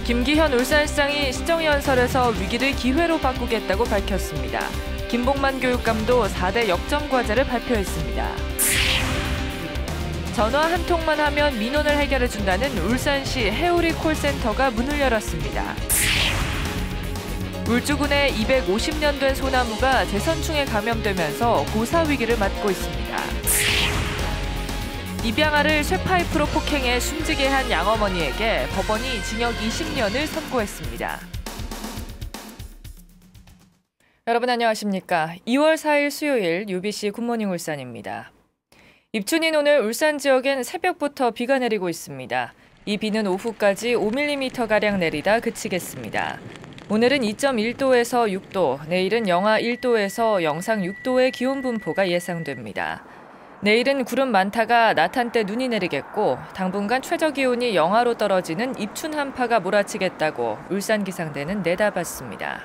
김기현 울산시장이 시정연설에서 위기를 기회로 바꾸겠다고 밝혔습니다. 김봉만 교육감도 4대 역점 과제를 발표했습니다. 전화 한 통만 하면 민원을 해결해준다는 울산시 해오리 콜센터가 문을 열었습니다. 울주군의 250년 된 소나무가 제선충에 감염되면서 고사 위기를 맞고 있습니다. 입양아를 쇠파이프로 폭행해 숨지게 한 양어머니에게 법원이 징역 20년을 선고했습니다. 여러분 안녕하십니까? 2월 4일 수요일 UBC 굿모닝 울산입니다. 입춘인 오늘 울산 지역엔 새벽부터 비가 내리고 있습니다. 이 비는 오후까지 5mm가량 내리다 그치겠습니다. 오늘은 2.1도에서 6도, 내일은 영하 1도에서 영상 6도의 기온 분포가 예상됩니다. 내일은 구름 많다가 낮 한때 눈이 내리겠고 당분간 최저기온이 영하로 떨어지는 입춘 한파가 몰아치겠다고 울산기상대는 내다봤습니다.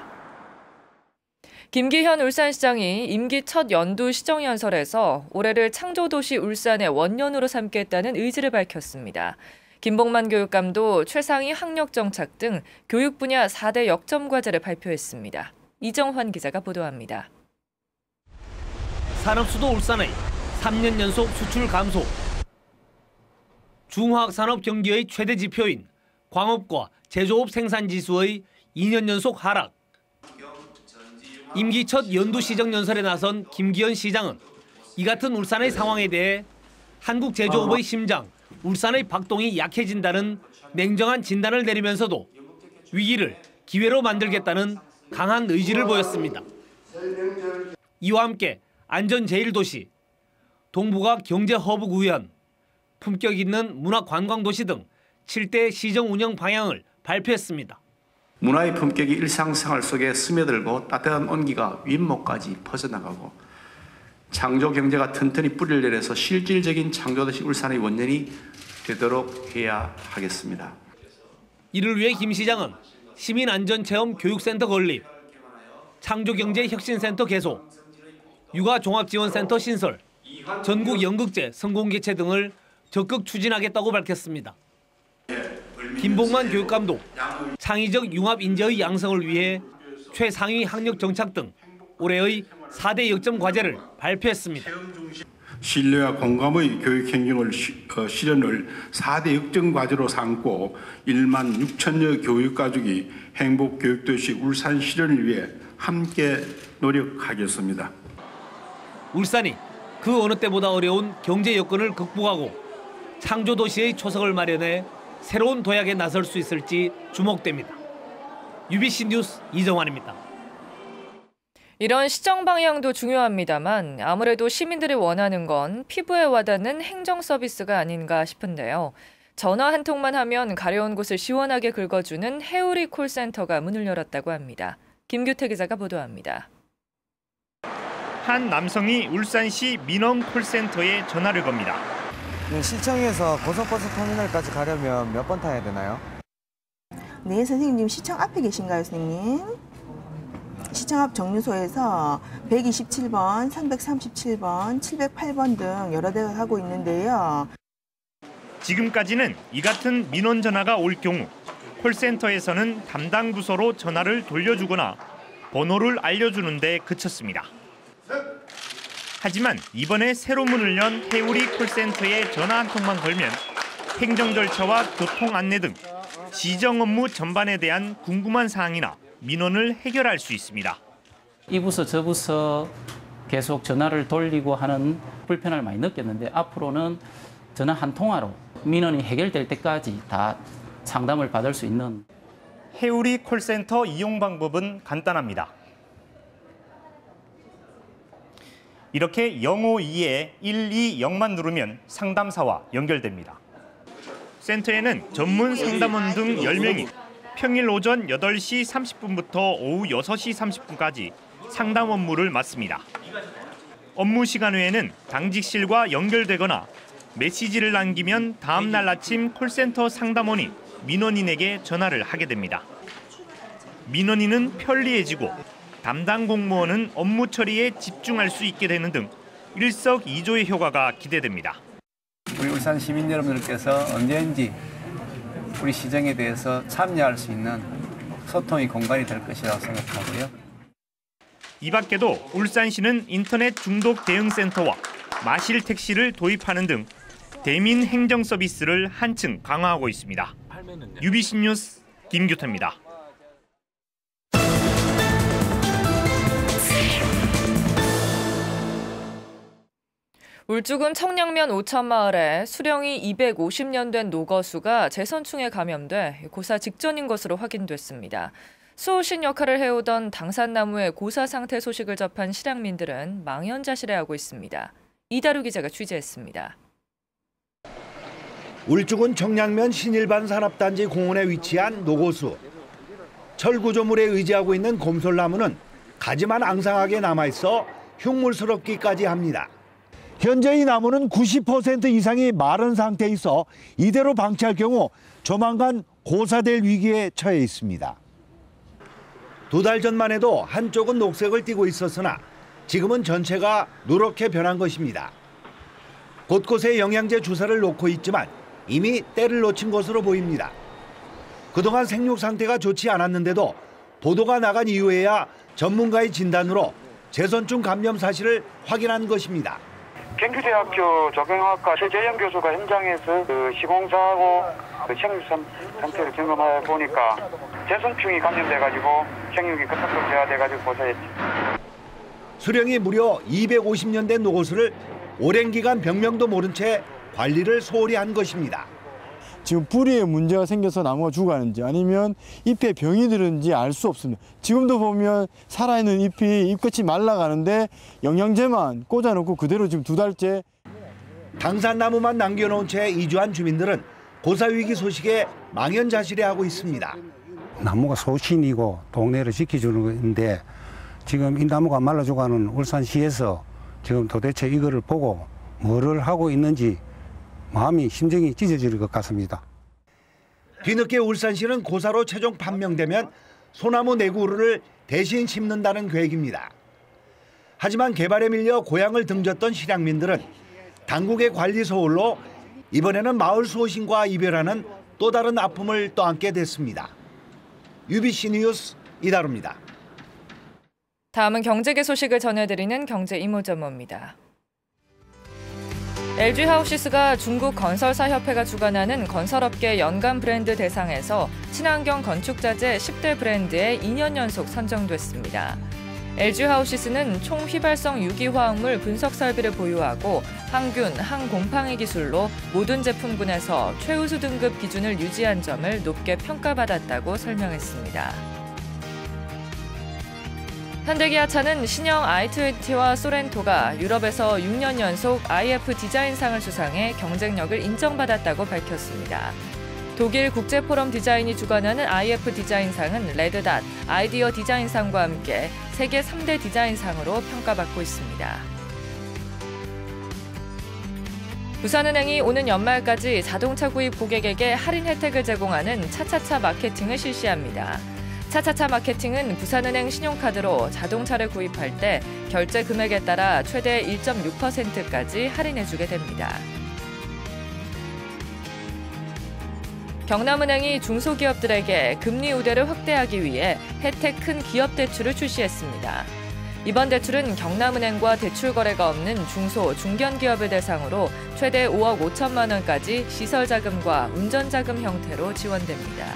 김기현 울산시장이 임기 첫 연두 시정연설에서 올해를 창조도시 울산의 원년으로 삼겠다는 의지를 밝혔습니다. 김봉만 교육감도 최상위 학력정착 등 교육 분야 4대 역점 과제를 발표했습니다. 이정환 기자가 보도합니다. 산업수도 울산의 3년 연속 수출 감소. 중화학산업 경기의 최대 지표인 광업과 제조업 생산지수의 2년 연속 하락. 임기 첫 연두 시정연설에 나선 김기현 시장은 이 같은 울산의 상황에 대해 한국 제조업의 심장, 울산의 박동이 약해진다는 냉정한 진단을 내리면서도 위기를 기회로 만들겠다는 강한 의지를 보였습니다. 이와 함께 안전제일도시, 동북아 경제허브 구현, 품격 있는 문화관광도시 등 7대 시정 운영 방향을 발표했습니다. 문화의 품격이 일상생활 속에 스며들고 따뜻한 온기가 윗목까지 퍼져나가고 창조 경제가 튼튼히 뿌리를 내려서 실질적인 창조도시 울산의 원년이 되도록 해야 하겠습니다. 이를 위해 김 시장은 시민안전체험교육센터 건립, 창조경제혁신센터 개소, 육아종합지원센터 신설, 전국 연극제 성공 개최 등을 적극 추진하겠다고 밝혔습니다. 김봉만 교육감도 창의적 융합 인재의 양성을 위해 최상위 학력 정착 등 올해의 4대 역점 과제를 발표했습니다. 신뢰와 공감의 교육 행정을 실현을 4대 역점 과제로 삼고 1만 6천여 교육 가족이 행복 교육도시 울산 실현을 위해 함께 노력하겠습니다. 울산이 그 어느 때보다 어려운 경제 여건을 극복하고 창조도시의 초석을 마련해 새로운 도약에 나설 수 있을지 주목됩니다. UBC 뉴스 이정환입니다. 이런 시정 방향도 중요합니다만 아무래도 시민들이 원하는 건 피부에 와닿는 행정 서비스가 아닌가 싶은데요. 전화 한 통만 하면 가려운 곳을 시원하게 긁어주는 해오리 콜센터가 문을 열었다고 합니다. 김규태 기자가 보도합니다. 한 남성이 울산시 민원 콜센터에 전화를 겁니다. 시청에서 고속버스 터미널까지 가려면 몇 번 타야 되나요? 네, 선생님 지금 시청 앞에 계신가요, 선생님? 시청 앞 정류소에서 127번, 337번, 708번 등 여러 대가 하고 있는데요. 지금까지는 이 같은 민원 전화가 올 경우 콜센터에서는 담당 부서로 전화를 돌려주거나 번호를 알려주는 데 그쳤습니다. 하지만 이번에 새로 문을 연 해오리 콜센터에 전화 한 통만 걸면 행정 절차와 교통 안내 등 시정 업무 전반에 대한 궁금한 사항이나 민원을 해결할 수 있습니다. 이 부서 저 부서 계속 전화를 돌리고 하는 불편함을 많이 느꼈는데 앞으로는 전화 한 통화로 민원이 해결될 때까지 다 상담을 받을 수 있는. 해오리 콜센터 이용 방법은 간단합니다. 이렇게 052에 120만 누르면 상담사와 연결됩니다. 센터에는 전문 상담원 등 10명이 평일 오전 8시 30분부터 오후 6시 30분까지 상담 업무를 맡습니다. 업무 시간 외에는 당직실과 연결되거나 메시지를 남기면 다음 날 아침 콜센터 상담원이 민원인에게 전화를 하게 됩니다. 민원인은 편리해지고 담당 공무원은 업무 처리에 집중할 수 있게 되는 등 일석이조의 효과가 기대됩니다. 우리 울산 시민 여러분들께서 언제든지 우리 시정에 대해서 참여할 수 있는 소통의 공간이 될 것이라고 생각하고요. 이 밖에도 울산시는 인터넷 중독 대응센터와 마실 택시를 도입하는 등 대민 행정 서비스를 한층 강화하고 있습니다. UBC 뉴스 김규태입니다. 울주군 청량면 오천마을에 수령이 250년 된 노거수가 재선충에 감염돼 고사 직전인 것으로 확인됐습니다. 수호신 역할을 해오던 당산나무의 고사 상태 소식을 접한 실향민들은 망연자실해하고 있습니다. 이다루 기자가 취재했습니다. 울주군 청량면 신일반 산업단지 공원에 위치한 노고수. 철구조물에 의지하고 있는 곰솔나무는 가지만 앙상하게 남아있어 흉물스럽기까지 합니다. 현재 이 나무는 90% 이상이 마른 상태에 있어 이대로 방치할 경우 조만간 고사될 위기에 처해 있습니다. 2달 전만 해도 한쪽은 녹색을 띠고 있었으나 지금은 전체가 누렇게 변한 것입니다. 곳곳에 영양제 주사를 놓고 있지만 이미 때를 놓친 것으로 보입니다. 그동안 생육 상태가 좋지 않았는데도 보도가 나간 이후에야 전문가의 진단으로 재선충 감염 사실을 확인한 것입니다. 경기대학교 조경학과 최재영 교수가 현장에서 시공사하고 생육 상태를 점검해 보니까 재선충이 감염돼가지고 생육이 급속도로 저하돼가지고 고사했지. 수령이 무려 250년 된 노고수를 오랜 기간 병명도 모른 채 관리를 소홀히 한 것입니다. 지금 뿌리에 문제가 생겨서 나무가 죽어가는지 아니면 잎에 병이 들은지 알 수 없습니다. 지금도 보면 살아있는 잎이 잎끝이 말라가는데 영양제만 꽂아놓고 그대로 지금 2달째. 당산나무만 남겨놓은 채 이주한 주민들은 고사위기 소식에 망연자실해하고 있습니다. 나무가 소신이고 동네를 지켜주는 건데 지금 이 나무가 말라 죽어가는 울산시에서 지금 도대체 이거를 보고 뭐를 하고 있는지 심정이 찢어질 것 같습니다. 뒤늦게 울산시는 고사로 최종 판명되면 소나무 내구를 대신 심는다는 계획입니다. 하지만 개발에 밀려 고향을 등졌던 실향민들은 당국의 관리 소홀로 이번에는 마을 수호신과 이별하는 또 다른 아픔을 떠안게 됐습니다. UBC 뉴스 이다루입니다. 다음은 경제계 소식을 전해드리는 경제 이모저모입니다. LG하우시스가 중국 건설사협회가 주관하는 건설업계 연간 브랜드 대상에서 친환경 건축자재 10대 브랜드에 2년 연속 선정됐습니다. LG하우시스는 총휘발성 유기화학물 분석 설비를 보유하고 항균, 항곰팡이 기술로 모든 제품군에서 최우수 등급 기준을 유지한 점을 높게 평가받았다고 설명했습니다. 현대기아차는 신형 i20와 소렌토가 유럽에서 6년 연속 IF 디자인상을 수상해 경쟁력을 인정받았다고 밝혔습니다. 독일 국제포럼 디자인이 주관하는 IF 디자인상은 레드닷, 아이디어 디자인상과 함께 세계 3대 디자인상으로 평가받고 있습니다. 부산은행이 오는 연말까지 자동차 구입 고객에게 할인 혜택을 제공하는 차차차 마케팅을 실시합니다. 차차차 마케팅은 부산은행 신용카드로 자동차를 구입할 때 결제 금액에 따라 최대 1.6%까지 할인해주게 됩니다. 경남은행이 중소기업들에게 금리 우대를 확대하기 위해 혜택 큰 기업 대출을 출시했습니다. 이번 대출은 경남은행과 대출 거래가 없는 중소, 중견기업을 대상으로 최대 5억 5천만 원까지 시설자금과 운전자금 형태로 지원됩니다.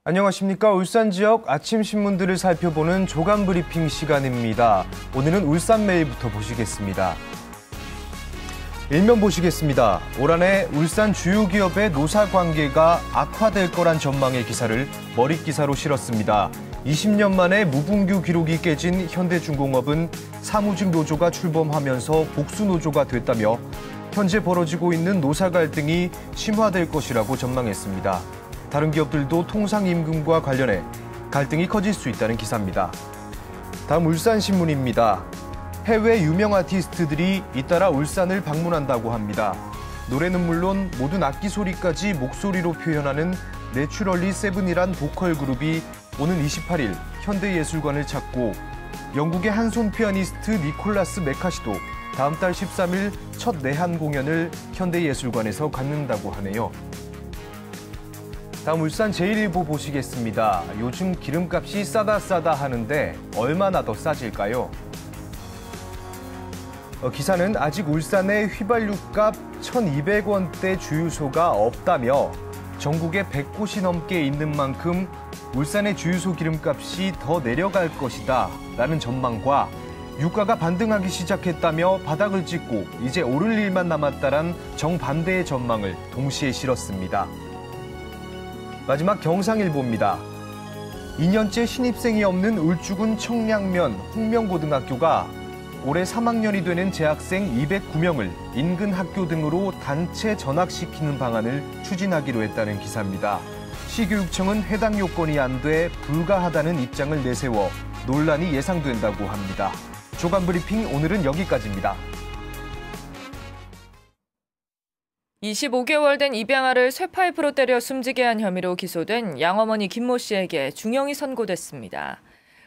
안녕하십니까. 울산 지역 아침 신문들을 살펴보는 조간 브리핑 시간입니다. 오늘은 울산메일부터 보시겠습니다. 일면 보시겠습니다. 올 한해 울산 주요 기업의 노사 관계가 악화될 거란 전망의 기사를 머릿기사로 실었습니다. 20년 만에 무분규 기록이 깨진 현대중공업은 사무직 노조가 출범하면서 복수 노조가 됐다며 현재 벌어지고 있는 노사 갈등이 심화될 것이라고 전망했습니다. 다른 기업들도 통상임금과 관련해 갈등이 커질 수 있다는 기사입니다. 다음 울산신문입니다. 해외 유명 아티스트들이 잇따라 울산을 방문한다고 합니다. 노래는 물론 모든 악기 소리까지 목소리로 표현하는 내추럴리 세븐이란 보컬 그룹이 오는 28일 현대예술관을 찾고 영국의 한손 피아니스트 니콜라스 메카시도 다음 달 13일 첫 내한 공연을 현대예술관에서 갖는다고 하네요. 다음 울산 제1일보 보시겠습니다. 요즘 기름값이 싸다 하는데 얼마나 더 싸질까요? 기사는 아직 울산에 휘발유값 1,200원대 주유소가 없다며 전국에 100곳이 넘게 있는 만큼 울산의 주유소 기름값이 더 내려갈 것이다 라는 전망과 유가가 반등하기 시작했다며 바닥을 찍고 이제 오를 일만 남았다란 정반대의 전망을 동시에 실었습니다. 마지막 경상일보입니다. 2년째 신입생이 없는 울주군 청량면 홍명고등학교가 올해 3학년이 되는 재학생 209명을 인근 학교 등으로 단체 전학시키는 방안을 추진하기로 했다는 기사입니다. 시교육청은 해당 요건이 안 돼 불가하다는 입장을 내세워 논란이 예상된다고 합니다. 조간 브리핑 오늘은 여기까지입니다. 25개월 된 입양아를 쇠파이프로 때려 숨지게 한 혐의로 기소된 양어머니 김모 씨에게 중형이 선고됐습니다.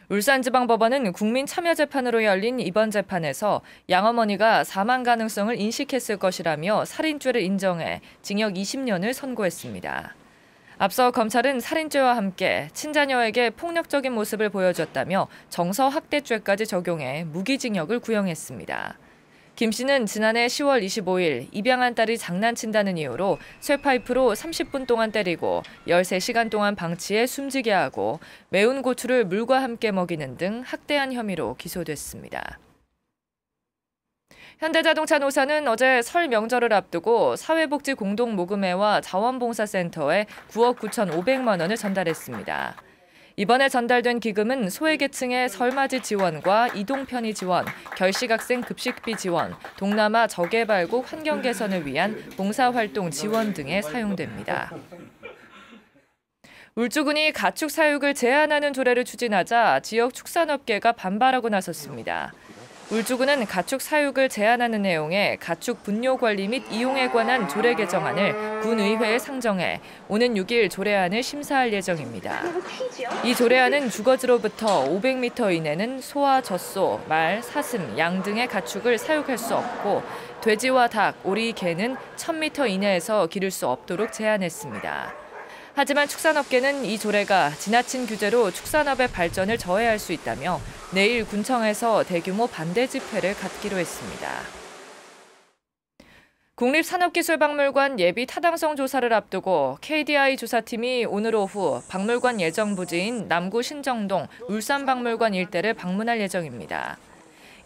울산지방법원은 국민참여재판으로 열린 이번 재판에서 양어머니가 사망 가능성을 인식했을 것이라며 살인죄를 인정해 징역 20년을 선고했습니다. 앞서 검찰은 살인죄와 함께 친자녀에게 폭력적인 모습을 보여줬다며 정서학대죄까지 적용해 무기징역을 구형했습니다. 김 씨는 지난해 10월 25일 입양한 딸이 장난친다는 이유로 쇠파이프로 30분 동안 때리고 13시간 동안 방치해 숨지게 하고 매운 고추를 물과 함께 먹이는 등 학대한 혐의로 기소됐습니다. 현대자동차 노사는 어제 설 명절을 앞두고 사회복지공동모금회와 자원봉사센터에 9억 9,500만 원을 전달했습니다. 이번에 전달된 기금은 소외계층의 설맞이 지원과 이동편의 지원, 결식학생 급식비 지원, 동남아 저개발국 환경 개선을 위한 봉사활동 지원 등에 사용됩니다. 울주군이 가축 사육을 제한하는 조례를 추진하자 지역 축산업계가 반발하고 나섰습니다. 울주군은 가축 사육을 제한하는 내용의 가축 분뇨 관리 및 이용에 관한 조례 개정안을 군의회에 상정해 오는 6일 조례안을 심사할 예정입니다. 이 조례안은 주거지로부터 500m 이내는 소와 젖소, 말, 사슴, 양 등의 가축을 사육할 수 없고 돼지와 닭, 오리, 개는 1000m 이내에서 기를 수 없도록 제한했습니다. 하지만 축산업계는 이 조례가 지나친 규제로 축산업의 발전을 저해할 수 있다며 내일 군청에서 대규모 반대 집회를 갖기로 했습니다. 국립산업기술박물관 예비 타당성 조사를 앞두고 KDI 조사팀이 오늘 오후 박물관 예정 부지인 남구 신정동 울산박물관 일대를 방문할 예정입니다.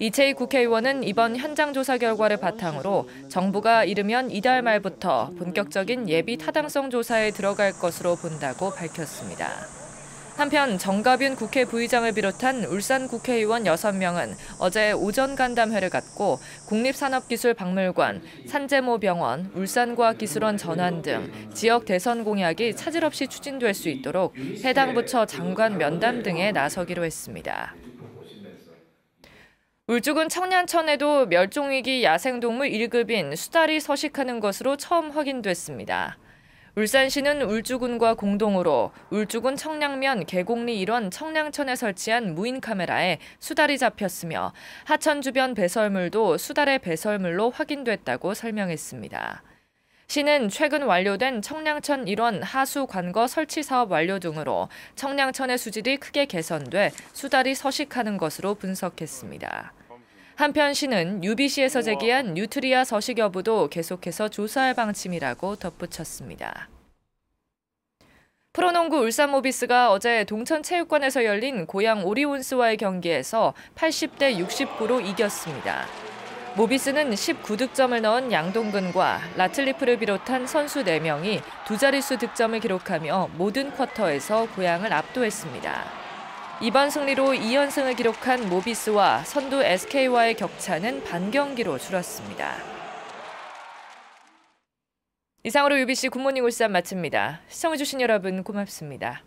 이채희 국회의원은 이번 현장 조사 결과를 바탕으로 정부가 이르면 이달 말부터 본격적인 예비 타당성 조사에 들어갈 것으로 본다고 밝혔습니다. 한편 정가윤 국회 부의장을 비롯한 울산 국회의원 6명은 어제 오전 간담회를 갖고 국립산업기술박물관, 산재모병원, 울산과학기술원 전환 등 지역 대선 공약이 차질 없이 추진될 수 있도록 해당 부처 장관 면담 등에 나서기로 했습니다. 울주군 청량천에도 멸종위기 야생동물 1급인 수달이 서식하는 것으로 처음 확인됐습니다. 울산시는 울주군과 공동으로 울주군 청량면 계곡리 일원 청량천에 설치한 무인 카메라에 수달이 잡혔으며 하천 주변 배설물도 수달의 배설물로 확인됐다고 설명했습니다. 시는 최근 완료된 청량천 일원 하수 관거 설치 사업 완료 등으로 청량천의 수질이 크게 개선돼 수달이 서식하는 것으로 분석했습니다. 한편 시는 UBC에서 제기한 뉴트리아 서식 여부도 계속해서 조사할 방침이라고 덧붙였습니다. 프로농구 울산 모비스가 어제 동천체육관에서 열린 고양 오리온스와의 경기에서 80대 69로 이겼습니다. 모비스는 19득점을 넣은 양동근과 라틀리프를 비롯한 선수 4명이 두 자릿수 득점을 기록하며 모든 쿼터에서 고양을 압도했습니다. 이번 승리로 2연승을 기록한 모비스와 선두 SK와의 격차는 반경기로 줄었습니다. 이상으로 UBC 굿모닝 울산 마칩니다. 시청해주신 여러분 고맙습니다.